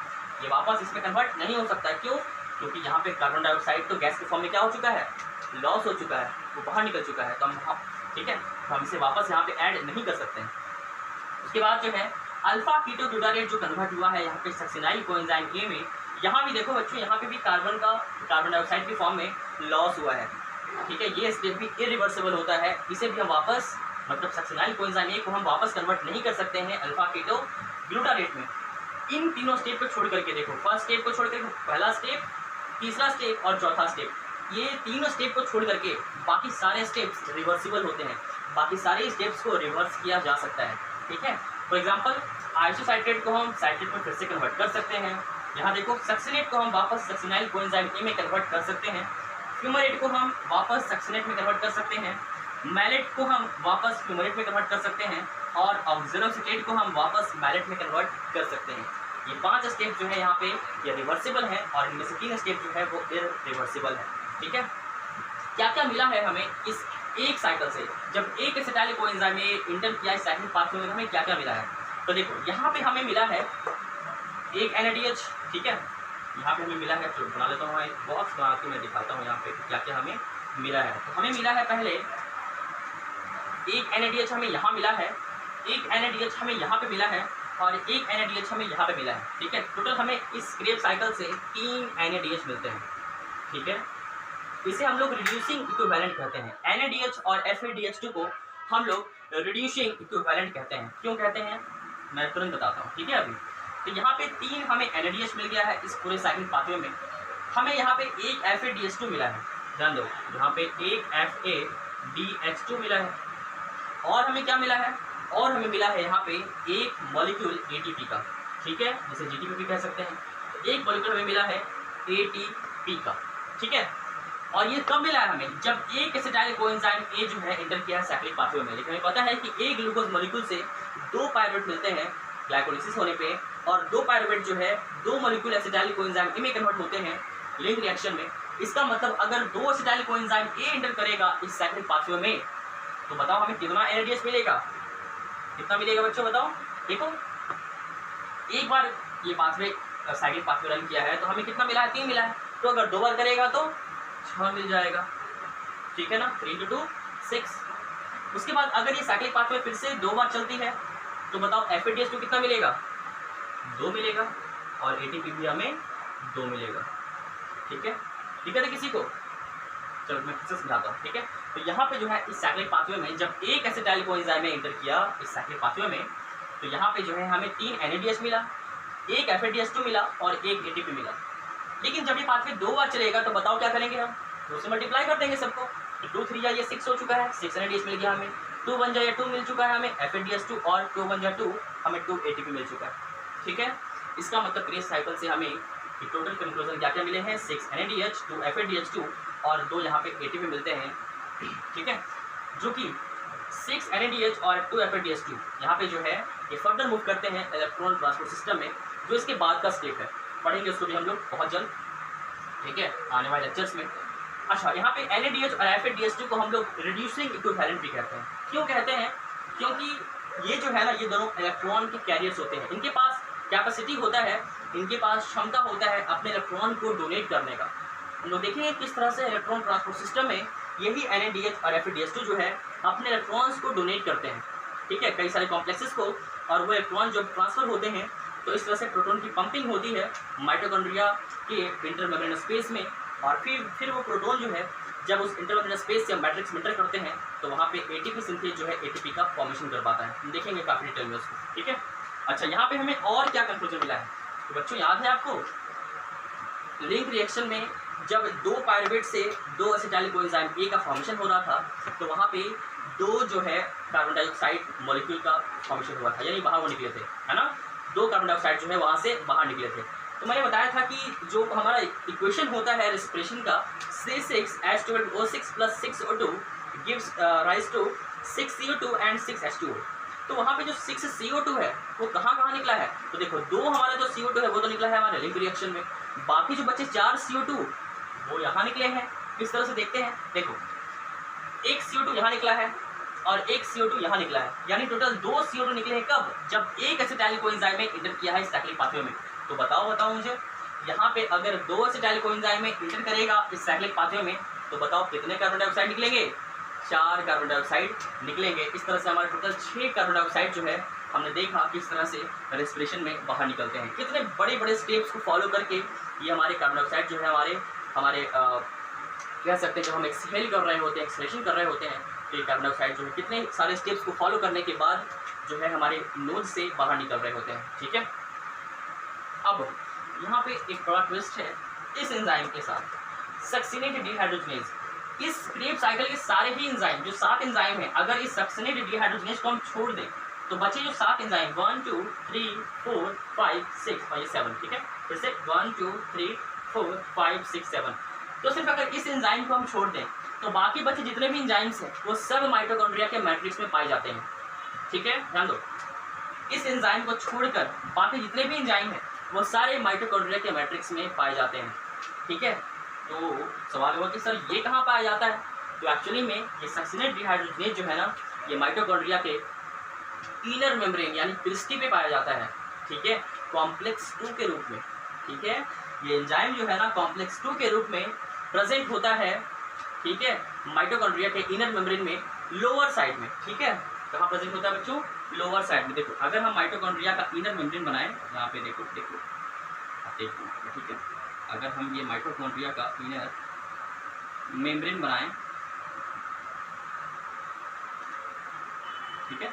ये वापस इसमें कन्वर्ट नहीं हो सकता है। क्यों? क्योंकि यहाँ पे कार्बन डाइऑक्साइड तो गैस के फॉर्म में क्या हो चुका है? लॉस हो चुका है, वो बाहर निकल चुका है। तो हम ठीक है, तो हम इसे वापस यहाँ पे ऐड नहीं कर सकते हैं। उसके बाद जो है अल्फा कीटो ग्लूटारेट जो कन्वर्ट हुआ है यहाँ पे सक्सिनाइल कोएंजाइम ए में, यहाँ भी देखो बच्चों, यहाँ पे भी कार्बन डाइऑक्साइड की फॉर्म में लॉस हुआ है। ठीक है, ये स्टेप भी इरिवर्सिबल होता है, इसे भी हम वापस मतलब सक्सिनाइल कोएंजाइम ए को हम वापस कन्वर्ट नहीं कर सकते हैं अल्फा कीटो ग्लूटारेट में। इन तीनों स्टेप को छोड़ करके देखो, फर्स्ट स्टेप को छोड़ करके पहला स्टेप, तीसरा स्टेप और चौथा स्टेप, ये तीनों स्टेप को छोड़ करके बाकी सारे स्टेप्स रिवर्सिबल होते हैं, बाकी सारे स्टेप्स को रिवर्स किया जा सकता है। ठीक है, फॉर एग्जांपल आइसोसाइट्रेट को हम साइट्रेट में फिर से कन्वर्ट कर सकते हैं। यहाँ देखो सक्सिनेट को हम वापस सक्सिनाइल कोएंजाइम ए में कन्वर्ट कर सकते हैं, फ्यूमरेट को हम वापस सक्सिनेट में कन्वर्ट कर सकते हैं, मैलेट को हम वापस फ्यूमरेट में कन्वर्ट कर सकते हैं, और ऑक्सैलो एसिटेट को हम वापस मैलेट में कन्वर्ट कर सकते हैं। ये 5 स्टेप जो है यहाँ पे ये रिवर्सिबल है, और इनमें से 3 स्टेप जो है वो इरिवर्सिबल है। ठीक है, क्या क्या मिला है हमें इस एक साइकिल से? जब एक एसिटाइल कोएंजाइम में इंटर किया इस साइक्लिक पाथवे में, हमें क्या क्या मिला है? तो देखो यहाँ पे हमें मिला है एक NADH। ठीक है, यहाँ पे हमें मिला है, चलो बना लेता हूँ, एक बॉक्स बना के मैं दिखाता हूँ यहाँ पे क्या क्या हमें मिला है। तो हमें मिला है पहले एक NADH हमें यहाँ मिला है, एक NADH हमें यहाँ पे मिला है, और एक NADH हमें यहाँ पे मिला है। ठीक है, टोटल हमें इस क्रेब साइकिल से 3 NADH मिलते हैं। ठीक है, इसे हम लोग रिड्यूसिंग इक्विवेलेंट कहते हैं। NADH और FADH2 को हम लोग रिड्यूसिंग इक्विवेलेंट कहते हैं। क्यों कहते हैं मैं तुरंत बताता हूँ। ठीक है, अभी तो यहाँ पे 3 हमें NADH मिल गया है इस पूरे साइक्लिक पाथवे में। हमें यहाँ पे एक FADH2 मिला है, ध्यान दो, यहाँ पे एक FADH2 मिला है, और हमें क्या मिला है? और हमें मिला है यहाँ पे एक मॉलिक्यूल ATP का। ठीक है, जिसे GTP भी कह सकते हैं। एक मॉलिक्यूल हमें मिला है ATP का। ठीक है, और ये कब मिला है हमें? जब एक एसिटाइल कोएंजाइम ए जो है इंटर किया है साइक्लिक पाथवे में। लेकिन हमें पता है कि एक ग्लूकोज मॉलिक्यूल से 2 पायरुवेट मिलते हैं ग्लाइकोलिसिस होने पे, और 2 पायरुवेट जो है 2 मॉलिक्यूल एसिटाइल कोएंजाइम ए में कन्वर्ट होते हैं लिंक रिएक्शन में। इसका मतलब अगर 2 एसिटाइल कोएंजाइम ए इंटर करेगा इस साइक्लिक पाथवे में, तो बताओ हमें कितना NADH मिलेगा? कितना मिलेगा बच्चों बताओ? देखो एक बार ये पाथवे साइक्लिक पाथवे रन किया है तो हमें कितना मिला है? 3 मिला है। तो अगर 2 बार करेगा तो 6 मिल जाएगा। ठीक है ना, 3 × 2 6। उसके बाद अगर ये साइक्लिक पाथवे फिर से 2 बार चलती है तो बताओ FADH2 कितना मिलेगा? 2 मिलेगा और ATP भी हमें 2 मिलेगा। ठीक है, दिक्कत है किसी को? चलो मैं फिर से समझाता हूँ। ठीक है, तो यहाँ पे जो है इस साइक्लिक पाथवे में जब एक एसिटाइल कोएंजाइम ने एंटर किया इस साइक्लिक पाथवे में, तो यहाँ पे जो है हमें 3 NADH मिला, एक FADH2 मिला और एक ATP मिला। लेकिन जब ये पाथवे 2 बार चलेगा तो बताओ क्या करेंगे हम? 2 से मल्टीप्लाई कर देंगे सबको। तो 2 3 या ये 6 हो चुका है, 6 NADH मिल गया हमें, 2 1 जा 2 मिल चुका है हमें FADH2 और 2 1 जा 2 हमें 2 ATP मिल चुका है। ठीक है, इसका मतलब क्रिएज साइकिल से हमें टोटल कंक्लूजन क्या क्या मिले हैं? 6 NADH, 2 FADH2 और 2 यहाँ पे ATP मिलते हैं। ठीक है, जो कि 6 NADH और 2 FADH2 यहाँ पे जो है ये फर्दर मूव करते हैं इलेक्ट्रॉन ट्रांसपोर्ट सिस्टम में, जो इसके बाद का स्टेप है, पढ़ेंगे उसको भी हम लोग बहुत जल्द। ठीक है, आने वाले लेक्चर्स में। अच्छा, यहाँ पे NADH और FADH2 को हम लोग रिड्यूसिंग इक्विवेलेंट भी कहते हैं। क्यों कहते हैं? क्योंकि ये जो है ना, ये दोनों इलेक्ट्रॉन के कैरियर्स होते हैं, इनके पास कैपेसिटी होता है, इनके पास क्षमता होता है अपने इलेक्ट्रॉन को डोनेट करने का। हम लोग देखेंगे किस तरह से इलेक्ट्रॉन ट्रांसपोर्ट सिस्टम में यही NADH और FADH2 जो है अपने इलेक्ट्रॉन्स को डोनेट करते हैं। ठीक है, कई सारे कॉम्प्लेक्सेस को, और वो इलेक्ट्रॉन जब ट्रांसफर होते हैं तो इस तरह से प्रोटॉन की पंपिंग होती है माइटोकॉन्ड्रिया के इंटरमेम्ब्रेनस स्पेस में, और फिर वो प्रोटॉन जो है जब उस इंटरमेम्ब्रेनस स्पेस से मैट्रिक्स में एंटर करते हैं तो वहाँ पे ATP सिंथेज जो है ATP का फॉर्मेशन कर पाता है। हम देखेंगे काफ़ी डिटेल में उसको। ठीक है, अच्छा यहाँ पे हमें और क्या कंक्लूजन मिला है? तो बच्चों याद है आपको, लिंक रिएक्शन में जब 2 पायरुवेट से 2 एसिटाइल कोएंजाइम A का फॉर्मेशन हो रहा था, तो वहाँ पे 2 जो है कार्बन डाइऑक्साइड मॉलिक्यूल का फॉर्मेशन हुआ था, यानी बाहर वो निकले थे, है ना? 2 कार्बन डाइऑक्साइड जो है वहाँ से बाहर निकले थे। तो मैंने बताया था कि जो हमारा इक्वेशन होता है रेस्पिरेशन का, C6H12O6 + 6O2 gives rise to 6 CO2 and 6 H2O। तो वहाँ पे जो 6 CO2 है वो कहाँ कहाँ निकला है? तो देखो, 2 हमारा जो CO2 है वो तो निकला है हमारे लिंक रिएक्शन में, बाकी जो बचे 4 CO2 वो यहाँ निकले हैं। किस तरह से देखते हैं? देखो, एक CO2 यहाँ निकला है और एक CO2 यहाँ निकला है, यानी टोटल 2 CO2 निकले हैं। कब? जब एक एसिटाइल कोएंजाइम में इंटर किया है इस साइक्लिक पाथवे में। तो बताओ मुझे, यहाँ पे अगर 2 एसिटाइल कोएंजाइम में इंटर करेगा इस साइक्लिक पाथवे में, तो बताओ कितने कार्बन डाइऑक्साइड निकलेंगे? 4 कार्बन डाइऑक्साइड निकलेंगे। इस तरह से हमारे टोटल 6 कार्बन डाइऑक्साइड जो है हमने देखा किस तरह से रेस्पिरेशन में बाहर निकलते हैं। कितने बड़े बड़े स्टेप्स को फॉलो करके ये हमारे कार्बन डाइऑक्साइड जो है हमारे कह सकते हैं, जब हम एक्सहेल कर रहे होते हैं, एक्सहेलेशन कर रहे होते हैं, तो ये कार्बन डाइऑक्साइड जो है कितने सारे स्टेप्स को फॉलो करने के बाद जो है हमारे नोज से बाहर निकल रहे होते हैं। ठीक है, अब यहाँ पे एक बड़ा ट्विस्ट है इस एंजाइम के साथ, सक्सिनेट डिहाइड्रोजनेज। इस क्रेब साइकिल के सारे ही एंजाइम, जो 7 एंजाइम हैं, अगर इस सक्सिनेट डिहाइड्रोजनेज को हम छोड़ दें तो बचे जो 7 एंजाइम 1 2 3 4 5 6 और ये 7। ठीक है, फिर से 1 2 3 4 5 6 7। तो सिर्फ अगर इस एंजाइम को हम छोड़ दें तो बाकी बचे जितने भी एंजाइम्स हैं वो सब माइटोकॉन्ड्रिया के मैट्रिक्स में पाए जाते हैं। ठीक है, ध्यान दो, इस एंजाइम को छोड़कर बाकी जितने भी एंजाइम हैं वो सारे माइटोकॉन्ड्रिया के मैट्रिक्स में पाए जाते हैं। ठीक है, तो सवाल हुआ कि सर ये कहाँ पाया जाता है? तो एक्चुअली में ये सक्सिनेट डिहाइड्रोजनेज जो है ना, ये माइटोकॉन्ड्रिया के इनर मेम्ब्रेन यानी क्रिस्टी पे पाया जाता है। ठीक है, कॉम्प्लेक्स 2 के रूप में। ठीक है, ये एंजाइम जो है ना कॉम्प्लेक्स 2 के रूप में प्रेजेंट होता है। ठीक है, माइटोकॉन्ड्रिया के इनर मेम्ब्रेन में लोअर साइड में। ठीक है, कहाँ प्रेजेंट होता है बच्चों? लोअर साइड में। देखो, अगर हम माइटोकॉन्ड्रिया का इनर मेम्ब्रेन बनाएं, यहाँ पे देखो, ठीक है, अगर हम ये माइटोकॉन्ड्रिया का इनर मेम्ब्रेन बनाएं, ठीक है,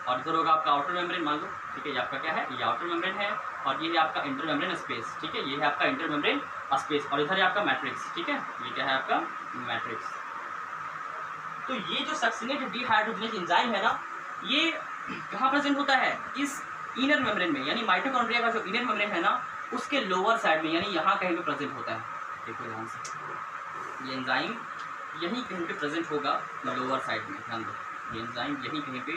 और इधर होगा आपका आउटर मेम्ब्रेन, मान लो। ठीक है, ये आपका क्या है? ये आउटर मेम्ब्रेन है, और ये है आपका इंटर मेम्ब्रेन स्पेस। ठीक है, ये है आपका इंटर मेम्ब्रेन स्पेस, और इधर है आपका मैट्रिक्स। ठीक है, ये क्या है आपका? मैट्रिक्स। तो ये जो सक्सिनेट डिहाइड्रोजनेज एंजाइम है ना, ये कहाँ प्रेजेंट होता है? इस इनर मेम्ब्रेन में, यानी माइटोकॉन्ड्रिया का जो इनर मेम्ब्रेन है ना उसके लोअर साइड में, यानी यहाँ कहीं पे प्रेजेंट होता है। देखो ध्यान से, ये एंजाइम यहीं कहीं पे प्रेजेंट होगा लोअर साइड में। ध्यान दो, ये एंजाइम यहीं कहीं पे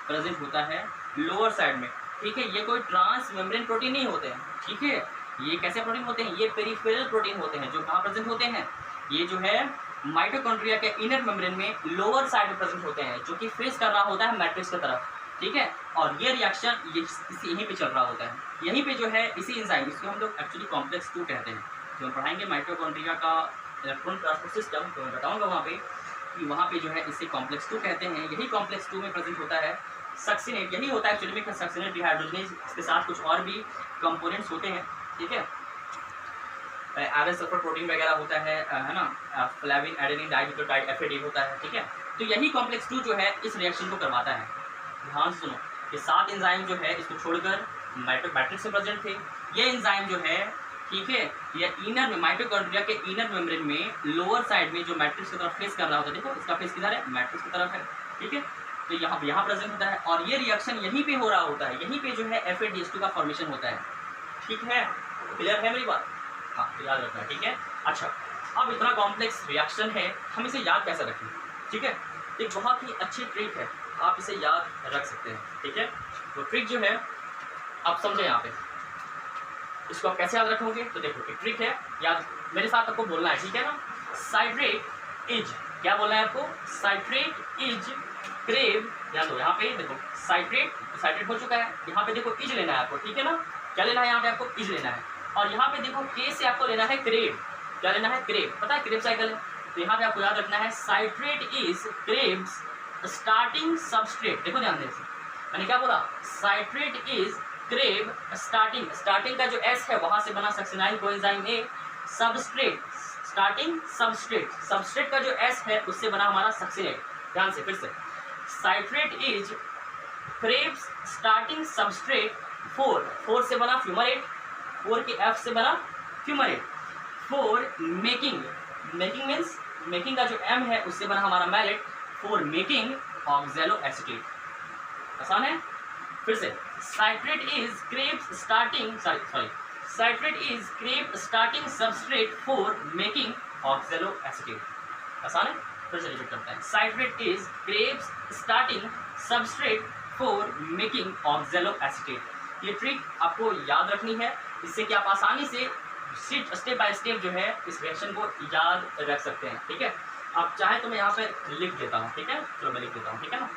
प्रेजेंट होता है लोअर साइड में। ठीक है, ये कोई ट्रांस मेम्ब्रेन प्रोटीन नहीं होते हैं। ठीक है, ये कैसे प्रोटीन होते हैं? ये पेरिफेरल प्रोटीन होते हैं, जो कहाँ प्रेजेंट होते हैं? ये जो है माइटोकॉन्ड्रिया के इनर मेम्ब्रेन में लोअर साइड में प्रेजेंट होते हैं, जो कि फेस कर रहा होता है मैट्रिक्स की तरफ। ठीक है, और ये रिएक्शन यहीं पे चल रहा होता है, यहीं पे जो है इसी एंजाइम, इसको हम लोग एक्चुअली कॉम्प्लेक्स 2 कहते हैं। जो हम पढ़ाएंगे माइटोकॉन्ड्रिया का इलेक्ट्रॉन ट्रांसपोर्ट सिस्टम, तो मैं बताऊंगा वहाँ पे कि वहाँ पे जो है इसे कॉम्प्लेक्स 2 कहते हैं। यही कॉम्प्लेक्स 2 में प्रेजेंट होता है सक्सिनेट, यही होता है एक्चुअली में सक्सिनेट डिहाइड्रोजनेज, इसके साथ कुछ और भी कंपोनेंट्स होते हैं, ठीक है, आयरन सल्फर प्रोटीन वगैरह होता है ना, फ्लेविन एडेनिन डाइन्यूक्लियोटाइड FAD होता है, ठीक है। तो यही कॉम्प्लेक्स 2 जो है इस रिएक्शन को करवाता है। ध्यान से सुनो, ये 7 एंजाइम जो है इसको छोड़कर मैट्रिक्स में प्रेजेंट थे। ये एंजाइम जो है, ठीक है, ये इनर में माइटोकॉन्ड्रिया के इनर मेम्ब्रेन में लोअर साइड में जो मैट्रिक्स की तरफ फेस कर रहा होता है, देखो इसका फेस किधर है, मैट्रिक्स की तरफ है, ठीक है। तो यहाँ प्रेजेंट होता है और ये रिएक्शन यहीं पे हो रहा होता है, यहीं पे जो है FADH2 का फॉर्मेशन होता है, ठीक है। क्लियर है मेरी बात? हाँ, तो याद रखना, ठीक है। अच्छा, अब इतना कॉम्प्लेक्स रिएक्शन है, हम इसे याद कैसे रखें, ठीक है। एक बहुत ही अच्छी ट्रिक है, आप इसे याद रख सकते हैं, ठीक है। वो ट्रिक जो है आप समझे यहाँ पे, इसको आप कैसे याद रखोगे, तो देखो एक ट्रिक है, याद मेरे साथ आपको बोलना है, ठीक है ना। साइट्रेट इज, क्या बोलना है आपको, साइट्रेट इज क्रेव, ध्यान दो यहाँ पे, देखो साइट्रेट हो चुका है, यहाँ पे देखो इज लेना है आपको, ठीक है ना। क्या लेना है यहाँ पे आपको, इज लेना है, और यहाँ पे देखो के से आपको लेना है क्रेव, क्या लेना है, क्रेव, पता है क्रेव साइकिल है, तो यहाँ पे आपको याद रखना है citrate is Krebs starting substrate, देखो ध्यान से मैंने क्या बोला, साइट्रेट इज क्रेव स्टार्टिंग का जो S है वहां से बना succinyl coenzyme A, substrate starting substrate का जो S है उससे बना हमारा सक्सिनेट। ध्यान से फिर से, citrate is Krebs starting substrate 4 से बना फ्यूमरेट, 4 के F से बना फ्यूमरेट, 4 मेकिंग मीन्स मेकिंग का जो M है उससे बना हमारा मैलेट, 4 मेकिंग ऑक्सैलो एसीटेट। आसान है, फिर से citrate is Krebs starting substrate 4 making oxalo acetate. आसान है, फिर से रिपीट करते हैं, citrate is Krebs starting substrate 4 making oxalo acetate. ये ट्रिक आपको याद रखनी है, इससे कि आप आसानी से स्टेप बाय स्टेप जो है इस रिएक्शन को याद रख सकते हैं, ठीक है। आप चाहे तो मैं यहाँ पे लिख देता हूँ, ठीक है, चलो मैं लिख देता हूँ, ठीक है ना।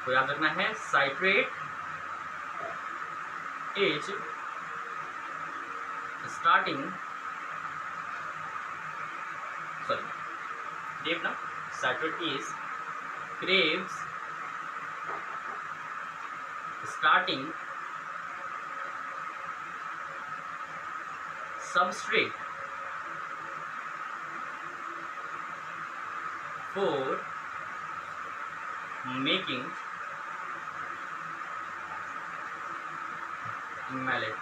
तो याद रखना है, साइट्रेट इज स्टार्टिंग ना, citrate is Krebs starting substrate 4 making malate.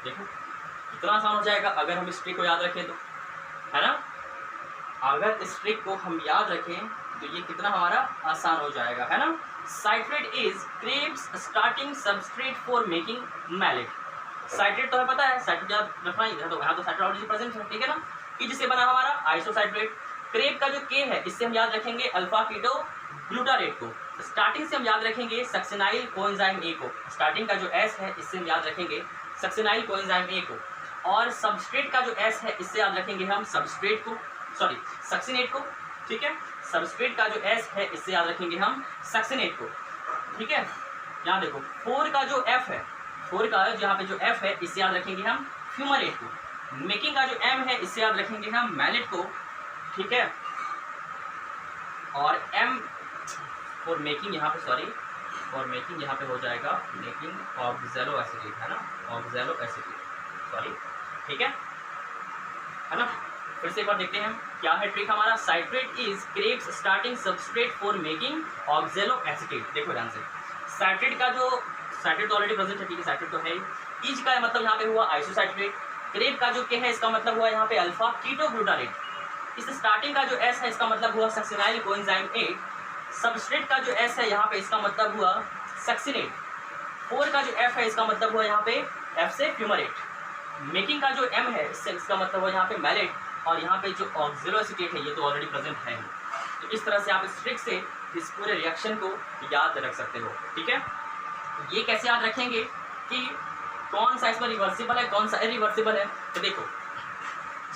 देखो कितना आसान हो जाएगा अगर हम इस ट्रिक को याद रखें तो, है ना। अगर इस ट्रिक को हम याद रखें तो ये कितना हमारा आसान हो जाएगा, है ना। Citrate is Krebs starting substrate 4 making malate. Citrate तो है पता है, साइट्रेट याद रखना ही है, तो यहाँ तो साइट्रेट ऑलरेडी प्रेजेंट है, ठीक है ना। इज से बना हमारा आइसोसाइट्रेट, क्रेव का जो के है इससे हम याद रखेंगे अल्फा कीटो ग्लूटारेट को, स्टार्टिंग से हम याद रखेंगे सक्सिनाइल कोएंजाइम ए को, स्टार्टिंग का जो S है इससे हम याद रखेंगे सक्सिनाइल कोएंजाइम ए को, और सबस्ट्रेट का जो S है इससे याद रखेंगे हम सक्सिनेट को, ठीक है। सबस्ट्रेट का जो S है इससे याद रखेंगे हम सक्सिनेट को, ठीक है। यहाँ देखो 4 का जो F है, 4 का यहाँ पे जो F है इससे याद रखेंगे हम फ्यूमरेट को, मेकिंग का जो M है इससे याद रखेंगे हम मैलेट को, ठीक है। और M और मेकिंग यहाँ पे हो जाएगा मेकिंग ऑक्सैलो एसिटेट, है ना, ऑक्सैलो एसिटेट, ठीक है ना। फिर से एक बार देखते हैं क्या है ट्रिक हमारा, citrate is Krebs starting substrate 4 making oxalo acetate. देखो ध्यान से, साइट्रेट तो ऑलरेडी प्रेजेंट है, ठीक है, साइट्रेट तो है। इज का मतलब यहाँ पे हुआ आइसोसाइट्रेट, क्रेव का जो के है इसका मतलब हुआ यहाँ पे अल्फा कीटोग्लूटारेट, इस स्टार्टिंग का जो S है इसका मतलब हुआ सक्सिनाइल कोएंजाइम A, सबस्ट्रेट का जो S है यहाँ पे इसका मतलब हुआ सक्सिनेट, 4 का जो F है इसका मतलब हुआ यहाँ पे F से फ्यूमरेट, मेकिंग का जो M है इसका मतलब हुआ यहाँ पे मैलेट, और यहाँ पे जो ऑक्सैलो एसीटेट है ये तो ऑलरेडी प्रेजेंट है। तो इस तरह से आप इस ट्रिक से इस पूरे रिएक्शन को याद रख सकते हो, ठीक है। ये कैसे याद रखेंगे कि कौन सा इसमें रिवर्सिबल है कौन सा इरिवर्सिबल है, तो देखो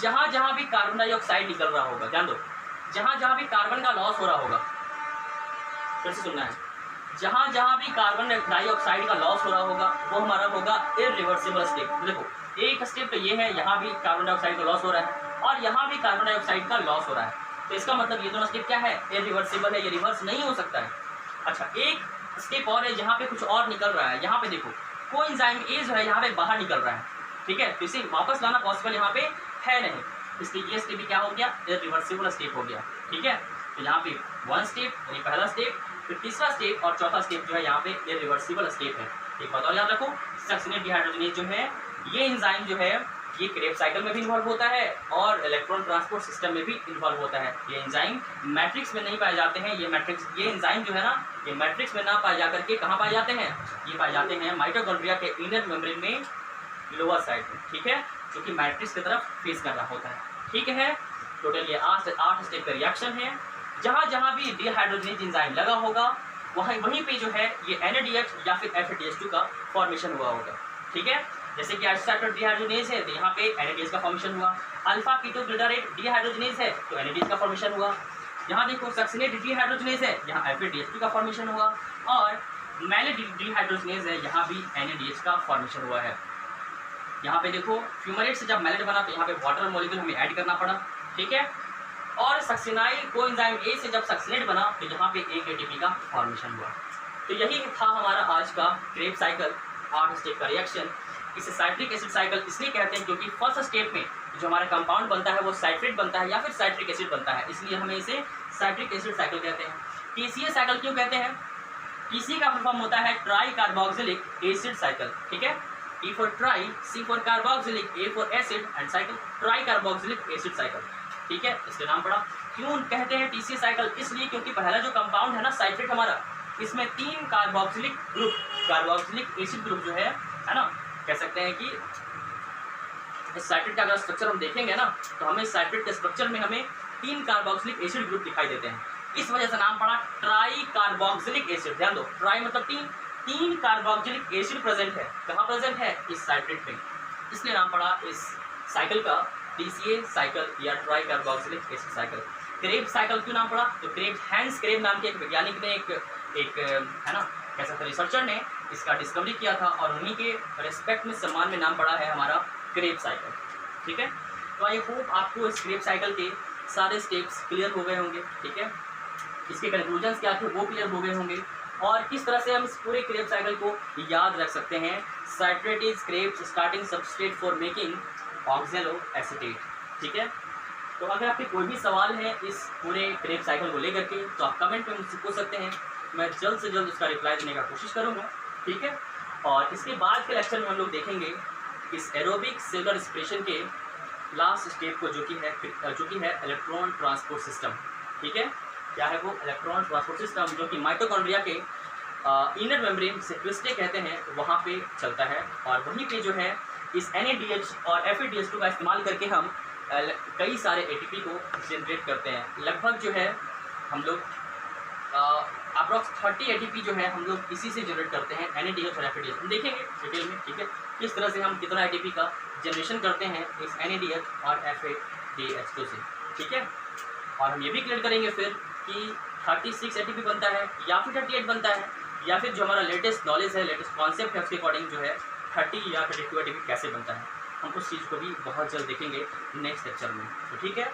जहाँ जहाँ भी कार्बन डाइऑक्साइड निकल रहा होगा, ध्यान दो, जहाँ जहाँ भी कार्बन का लॉस हो रहा होगा, फिर से सुनना है, जहाँ जहाँ भी कार्बन डाइऑक्साइड का लॉस हो रहा होगा वो हमारा होगा इरिवर्सिबल स्टेप। देखो एक स्टेप तो ये है, यहाँ भी कार्बन डाइऑक्साइड का लॉस हो रहा है और यहाँ भी कार्बन डाइऑक्साइड का लॉस हो रहा है, तो इसका मतलब ये दोनों स्टेप क्या है, इरिवर्सिबल है, ये रिवर्स नहीं हो सकता है। अच्छा, एक स्टेप और है जहाँ पे कुछ और निकल रहा है। यहाँ पे देखो कोएंजाइम ए जो है यहाँ पे बाहर निकल रहा है, ठीक है, तो इसे वापस लाना पॉसिबल यहाँ पे है नहीं, इसलिए ये स्टेप भी क्या हो गया, इरिवर्सिबल स्टेप हो गया, ठीक है। तो यहाँ पे वन स्टेप यानी पहला स्टेप, फिर तीसरा स्टेप और चौथा स्टेप जो है यहाँ पे इरिवर्सिबल स्टेप है। एक बात और याद रखो, सक्सिनेट डिहाइड्रोजनेज जो है ये एंजाइम जो है ये क्रेब्स साइकिल में भी इन्वॉल्व होता है और इलेक्ट्रॉन ट्रांसपोर्ट सिस्टम में भी इन्वॉल्व होता है। ये एंजाइम मैट्रिक्स में नहीं पाए जाते हैं, ये एंजाइम जो है ना ये मैट्रिक्स में ना पाए जाकर के कहाँ पाए जाते हैं, ये पाए जाते हैं माइटोकॉन्ड्रिया के इनर मेम्ब्रेन में लोअर साइड में, ठीक है, जो कि मैट्रिक्स की तरफ फेस कर रहा होता है, ठीक है। टोटल ये 8 स्टेप का रिएक्शन है। जहाँ जहाँ भी डिहाइड्रोजनेज एंजाइम लगा होगा वहीं पे जो है ये NADH या फिर FADH2 का फॉर्मेशन हुआ होगा, ठीक है। जैसे कि एसिटाइल डिहाइड्रोजनेज है तो यहाँ पे NADH का फॉर्मेशन हुआ, अल्फा कीटोग्लूटारेट डिहाइड्रोजनेज है तो NADH का फॉर्मेशन हुआ, यहाँ देखो सक्सिनेट डिहाइड्रोजनेज है यहाँ FADH2 का फॉर्मेशन हुआ, और मैलेट डिहाइड्रोजनेज है यहाँ भी NADH का फॉर्मेशन हुआ है। यहाँ पे देखो फ्यूमरेट से जब मैलेट बना तो यहाँ पे वाटर मॉलिक्यूल हमें ऐड करना पड़ा, ठीक है। और सक्सिनाइल कोएंजाइम ए से जब सक्सिनेट बना तो यहाँ पे एक ATP का फॉर्मेशन हुआ। तो यही था हमारा आज का क्रेब्स साइकिल 8 स्टेप का रिएक्शन। इसे साइट्रिक एसिड साइकिल इसलिए कहते हैं क्योंकि फर्स्ट स्टेप में जो हमारा कंपाउंड बनता है वो साइट्रेट बनता है या फिर साइट्रिक एसिड बनता है, इसलिए हमें इसे साइट्रिक एसिड साइकिल कहते हैं। TCA साइकिल क्यों कहते हैं, TCA का फुल फॉर्म होता है ट्राई कार्बोक्सिलिक एसिड साइकिल, ठीक है। T for try, C for carboxylic, A for acid and cycle try carboxylic acid cycle, ठीक है, इसके नाम पड़ा। क्यों कहते हैं TCA साइकिल, इसलिए क्योंकि पहला जो कंपाउंड है ना साइट्रेट हमारा, इसमें 3 carboxylic group, carboxylic acid group जो है ना, कह सकते हैं कि इस साइट्रेट का अगर स्ट्रक्चर हम देखेंगे ना तो हमें साइट्रेट के स्ट्रक्चर में हमें 3 कार्बोक्सिलिक एसिड ग्रुप दिखाई देते हैं, इस वजह से नाम पड़ा ट्राई कार्बोक्सिलिक एसिड। ध्यान दो, ट्राई मतलब 3 कार्बोक्सिलिक एसिड प्रेजेंट है, कहाँ प्रेजेंट है, इस साइट्रेट में, इसलिए नाम पड़ा इस साइकिल का TCA साइकिल या try carboxylic acid cycle. Krebs cycle क्यों नाम पड़ा, तो क्रेब्स, हैंस क्रेब नाम के एक वैज्ञानिक ने एक है ना कह सकते रिसर्चर ने इसका डिस्कवरी किया था और उन्हीं के रेस्पेक्ट में सम्मान में नाम पड़ा है हमारा क्रेब्स साइकिल, ठीक है। तो आई होप आपको इस क्रेब्स साइकिल के सारे स्टेप्स क्लियर हो गए होंगे, ठीक है। इसके कंक्लूजन्स क्या थे वो क्लियर हो गए होंगे और किस तरह से हम इस पूरे क्रेब्स साइकिल को याद रख सकते हैं। Citrate is Krebs starting substrate for making ऑक्जेलो acetate, ठीक है। तो अगर आपके कोई भी सवाल है इस पूरे क्रेब्स साइकिल को लेकर के तो आप कमेंट में मुझसे पूछ सकते हैं, मैं जल्द से जल्द उसका रिप्लाई देने का कोशिश करूँगा, ठीक है। और इसके बाद के लेक्चर में हम लोग देखेंगे इस एरोबिक सेलुलर रेस्पिरेशन के लास्ट स्टेप को जो कि है इलेक्ट्रॉन ट्रांसपोर्ट सिस्टम, ठीक है। क्या है वो इलेक्ट्रॉन ट्रांसपोर्ट सिस्टम, जो कि माइटोकॉन्ड्रिया के इनर मेम्ब्रेन से ट्विस्टे कहते हैं वहाँ पे चलता है, और वहीं पे जो है इस NADH और FADH2 का इस्तेमाल करके हम कई सारे ATP को जनरेट करते हैं। लगभग जो है हम लोग अप्रॉक्स 30 ATP जो है हम लोग इसी से जनरेट करते हैं, NADH और FADH। हम देखेंगे डिटेल में, ठीक है, किस तरह से हम कितना ATP का जनरेशन करते हैं इस NADH और FADH2 से, ठीक है। और हम ये भी क्लियर करेंगे फिर कि 36 ATP बनता है या फिर 38 बनता है, या फिर जो हमारा लेटेस्ट नॉलेज है, लेटेस्ट कॉन्सेप्ट है, उसके अकॉर्डिंग जो है 30 या 32 ATP कैसे बनता है, हम उस चीज़ को भी बहुत जल्द देखेंगे नेक्स्ट लेक्चर में, तो ठीक है।